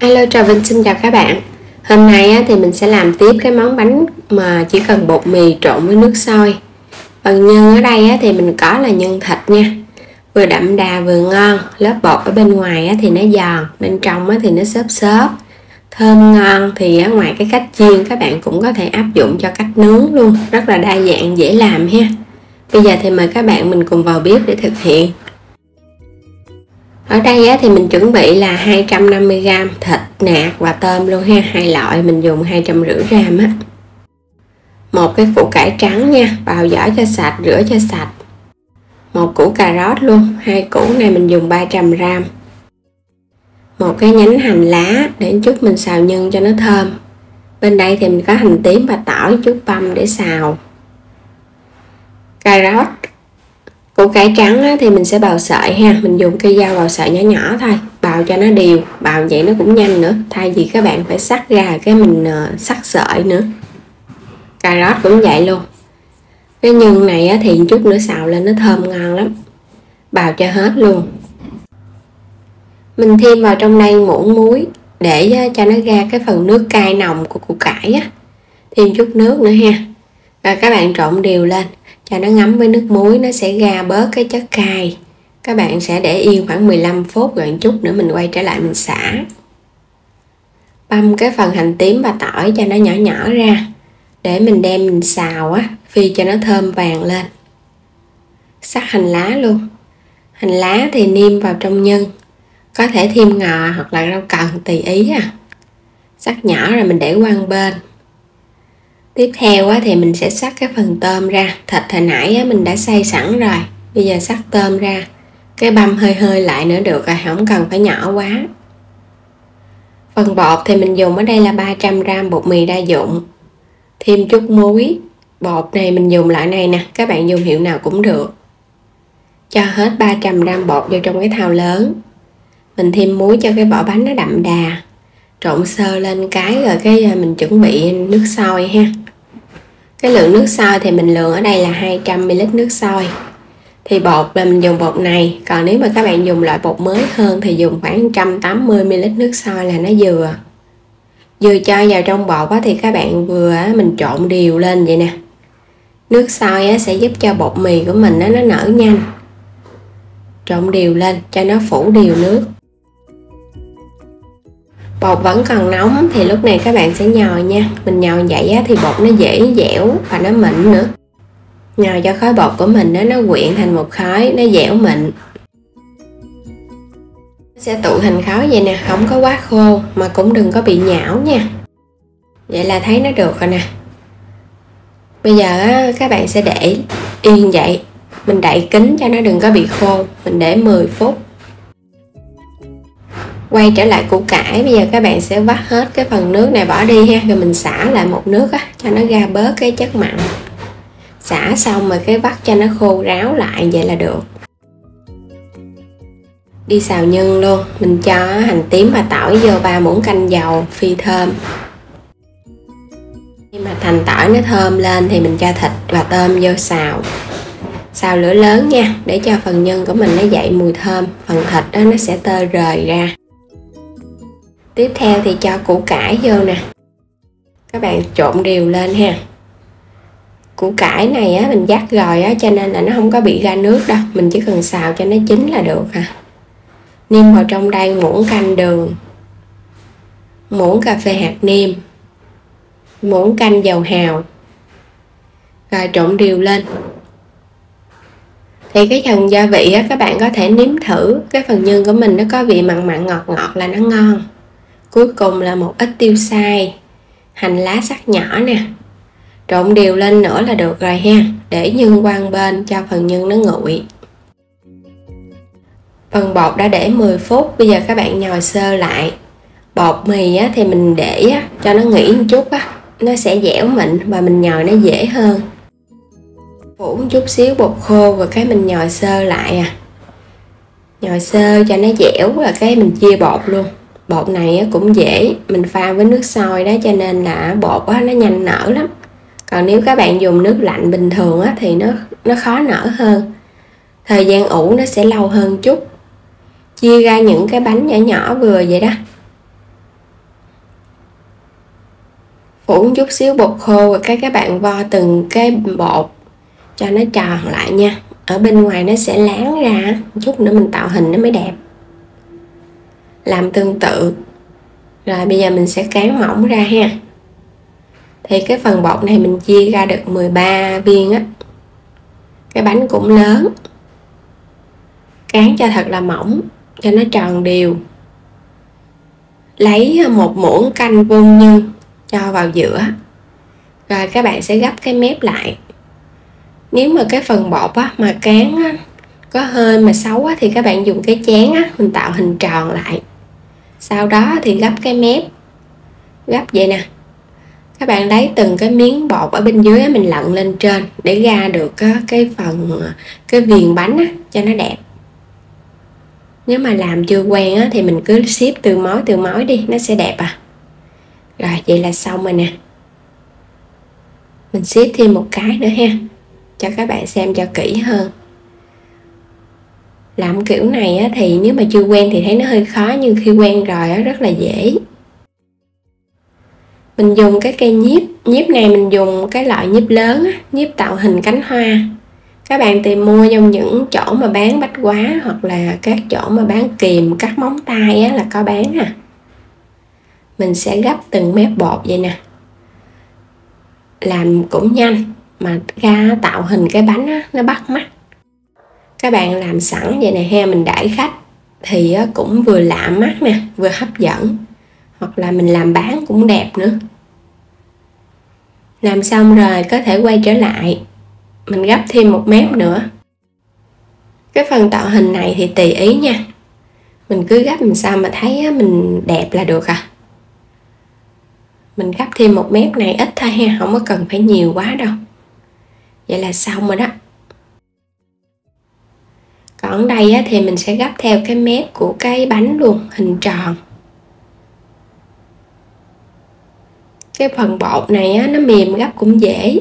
Hello, Trà Vinh xin chào các bạn. Hôm nay thì mình sẽ làm tiếp cái món bánh mà chỉ cần bột mì trộn với nước sôi. Phần nhân ở đây thì mình có là nhân thịt nha, vừa đậm đà vừa ngon. Lớp bột ở bên ngoài thì nó giòn, bên trong thì nó xốp xốp, thơm ngon. Thì ngoài cái cách chiên, các bạn cũng có thể áp dụng cho cách nướng luôn, rất là đa dạng, dễ làm ha. Bây giờ thì mời các bạn mình cùng vào bếp để thực hiện. Ở đây thì mình chuẩn bị là 250g thịt nạc và tôm luôn ha, hai loại mình dùng 250g á. Một cái củ cải trắng nha, bào vỏ cho sạch, rửa cho sạch. Một củ cà rốt luôn, hai củ này mình dùng 300g. Một cái nhánh hành lá để chút mình xào nhân cho nó thơm. Bên đây thì mình có hành tím và tỏi, chút băm để xào. Cà rốt, củ cải trắng thì mình sẽ bào sợi ha, mình dùng cây dao bào sợi nhỏ nhỏ thôi, bào cho nó đều, bào vậy nó cũng nhanh nữa, thay vì các bạn phải xắt ra cái mình xắt sợi nữa. Cà rốt cũng vậy luôn. Cái nhân này thì chút nữa xào lên nó thơm ngon lắm, bào cho hết luôn. Mình thêm vào trong đây muỗng muối để cho nó ra cái phần nước cay nồng của củ cải á, thêm chút nước nữa ha. Rồi các bạn trộn đều lên cho nó ngấm với nước muối, nó sẽ ra bớt cái chất cay. Các bạn sẽ để yên khoảng 15 phút, rồi chút nữa mình quay trở lại mình xả. Băm cái phần hành tím và tỏi cho nó nhỏ nhỏ ra để mình đem mình xào á, phi cho nó thơm vàng lên. Sắc hành lá luôn. Hành lá thì nêm vào trong nhân, có thể thêm ngò hoặc là rau cần tùy ý à. Sắc nhỏ rồi mình để qua một bên. Tiếp theo thì mình sẽ xắt cái phần tôm ra. Thịt hồi nãy mình đã xay sẵn rồi, bây giờ xắt tôm ra, cái băm hơi hơi lại nữa được rồi, không cần phải nhỏ quá. Phần bột thì mình dùng ở đây là 300g bột mì đa dụng, thêm chút muối. Bột này mình dùng loại này nè, các bạn dùng hiệu nào cũng được. Cho hết 300g bột vô trong cái thau lớn. Mình thêm muối cho cái vỏ bánh nó đậm đà. Trộn sơ lên cái rồi cái mình chuẩn bị nước sôi ha. Cái lượng nước sôi thì mình lượng ở đây là 200ml nước sôi. Thì bột là mình dùng bột này, còn nếu mà các bạn dùng loại bột mới hơn thì dùng khoảng 180ml nước sôi là nó vừa. Vừa cho vào trong bột thì các bạn vừa mình trộn đều lên vậy nè. Nước sôi sẽ giúp cho bột mì của mình nó nở nhanh. Trộn đều lên cho nó phủ đều nước. Bột vẫn còn nóng thì lúc này các bạn sẽ nhồi nha. Mình nhồi vậy thì bột nó dễ dẻo và nó mịn nữa. Nhồi cho khối bột của mình nó quyện thành một khối, nó dẻo mịn. Nó sẽ tụ thành khối vậy nè, không có quá khô mà cũng đừng có bị nhão nha. Vậy là thấy nó được rồi nè. Bây giờ các bạn sẽ để yên vậy. Mình đậy kín cho nó đừng có bị khô. Mình để 10 phút. Quay trở lại củ cải, bây giờ các bạn sẽ vắt hết cái phần nước này bỏ đi ha, rồi mình xả lại một nước cho nó ra bớt cái chất mặn. Xả xong rồi cái vắt cho nó khô ráo lại vậy là được. Đi xào nhân luôn, mình cho hành tím và tỏi vô 3 muỗng canh dầu phi thơm. Khi mà thành tỏi nó thơm lên thì mình cho thịt và tôm vô xào. Xào lửa lớn nha, để cho phần nhân của mình nó dậy mùi thơm, phần thịt đó nó sẽ tơi rời ra. Tiếp theo thì cho củ cải vô nè. Các bạn trộn đều lên ha. Củ cải này mình vắt rồi cho nên là nó không có bị ra nước đâu, mình chỉ cần xào cho nó chín là được à. Nêm vào trong đây muỗng canh đường, muỗng cà phê hạt nêm, muỗng canh dầu hào. Rồi trộn đều lên. Thì cái phần gia vị các bạn có thể nếm thử, cái phần nhân của mình nó có vị mặn mặn ngọt ngọt là nó ngon. Cuối cùng là một ít tiêu xay, hành lá sắc nhỏ nè. Trộn đều lên nữa là được rồi ha. Để nhân qua bên cho phần nhân nó nguội. Phần bột đã để 10 phút, bây giờ các bạn nhồi sơ lại. Bột mì thì mình để cho nó nghỉ một chút nó sẽ dẻo mịn và mình nhồi nó dễ hơn. Phủ một chút xíu bột khô rồi cái mình nhồi sơ lại Nhồi sơ cho nó dẻo rồi cái mình chia bột luôn. Bột này cũng dễ, mình pha với nước sôi đó cho nên là bột nó nhanh nở lắm. Còn nếu các bạn dùng nước lạnh bình thường thì nó khó nở hơn. Thời gian ủ nó sẽ lâu hơn chút. Chia ra những cái bánh nhỏ nhỏ vừa vậy đó. Phủ một chút xíu bột khô rồi các bạn vo từng cái bột cho nó tròn lại nha. Ở bên ngoài nó sẽ láng ra, một chút nữa mình tạo hình nó mới đẹp. Làm tương tự. Rồi bây giờ mình sẽ cán mỏng ra ha. Thì cái phần bột này mình chia ra được 13 viên á. Cái bánh cũng lớn. Cán cho thật là mỏng cho nó tròn đều. Lấy một muỗng canh vô nhân cho vào giữa. Rồi các bạn sẽ gấp cái mép lại. Nếu mà cái phần bột á, mà cán á, có hơi mà xấu á, thì các bạn dùng cái chén á, mình tạo hình tròn lại. Sau đó thì gấp cái mép. Gấp vậy nè. Các bạn lấy từng cái miếng bột ở bên dưới á, mình lặn lên trên để ra được cái viền bánh á, cho nó đẹp. Nếu mà làm chưa quen á, thì mình cứ xếp từ mối đi, nó sẽ đẹp à. Rồi vậy là xong rồi nè. Mình xếp thêm một cái nữa ha, cho các bạn xem cho kỹ hơn. Làm kiểu này á, thì nếu mà chưa quen thì thấy nó hơi khó, nhưng khi quen rồi á, rất là dễ. Mình dùng cái cây nhíp này mình dùng cái loại nhíp lớn á, nhíp tạo hình cánh hoa. Các bạn tìm mua trong những chỗ mà bán bách hóa hoặc là các chỗ mà bán kìm cắt móng tay á, là có bán à. Mình sẽ gấp từng mép bột vậy nè. Làm cũng nhanh mà ra tạo hình cái bánh á, nó bắt mắt. Các bạn làm sẵn vậy nè ha, mình đãi khách thì cũng vừa lạ mắt nè, vừa hấp dẫn. Hoặc là mình làm bán cũng đẹp nữa. Làm xong rồi có thể quay trở lại. Mình gấp thêm một mép nữa. Cái phần tạo hình này thì tùy ý nha. Mình cứ gấp làm sao mà thấy mình đẹp là được à. Mình gấp thêm một mép này ít thôi ha, không có cần phải nhiều quá đâu. Vậy là xong rồi đó. Còn đây á, thì mình sẽ gấp theo cái mép của cái bánh luôn, hình tròn. Cái phần bột này á, nó mềm gấp cũng dễ.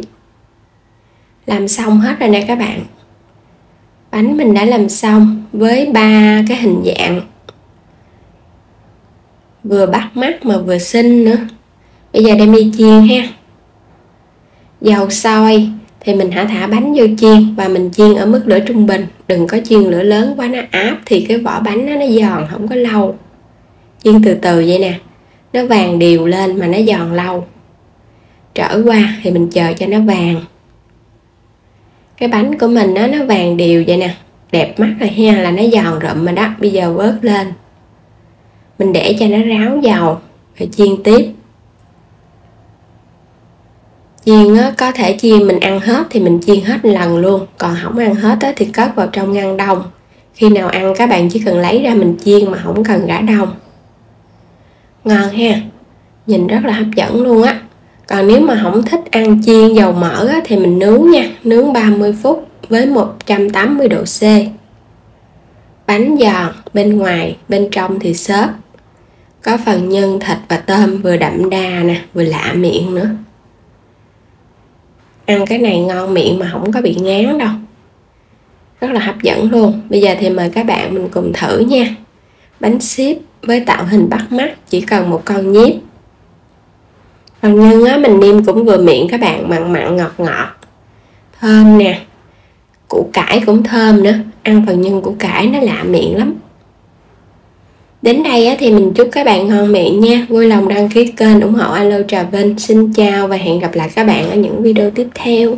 Làm xong hết rồi nè các bạn. Bánh mình đã làm xong với 3 cái hình dạng. Vừa bắt mắt mà vừa xinh nữa. Bây giờ đem đi chiên ha. Dầu sôi thì mình thả bánh vô chiên và mình chiên ở mức lửa trung bình. Đừng có chiên lửa lớn quá, nó áp thì cái vỏ bánh nó giòn không có lâu. Chiên từ từ vậy nè. Nó vàng đều lên mà nó giòn lâu. Trở qua thì mình chờ cho nó vàng. Cái bánh của mình nó vàng đều vậy nè. Đẹp mắt rồi ha, là nó giòn rụm rồi đó. Bây giờ vớt lên. Mình để cho nó ráo dầu rồi chiên tiếp. Chiên á, có thể chiên mình ăn hết thì mình chiên hết lần luôn. Còn không ăn hết á, thì cất vào trong ngăn đông. Khi nào ăn các bạn chỉ cần lấy ra mình chiên mà không cần rã đông. Ngon ha. Nhìn rất là hấp dẫn luôn á. Còn nếu mà không thích ăn chiên dầu mỡ á, thì mình nướng nha. Nướng 30 phút với 180 độ C. Bánh giòn, bên ngoài, bên trong thì xốp. Có phần nhân, thịt và tôm vừa đậm đà nè, vừa lạ miệng nữa. Ăn cái này ngon miệng mà không có bị ngán đâu. Rất là hấp dẫn luôn. Bây giờ thì mời các bạn mình cùng thử nha. Bánh xếp với tạo hình bắt mắt, chỉ cần một con nhíp. Phần nhân á, mình nêm cũng vừa miệng các bạn, mặn mặn ngọt ngọt. Thơm nè. Củ cải cũng thơm nữa. Ăn phần nhân củ cải nó lạ miệng lắm. Đến đây á, thì mình chúc các bạn ngon miệng nha. Vui lòng đăng ký kênh ủng hộ Alo Trà Vinh. Xin chào và hẹn gặp lại các bạn ở những video tiếp theo.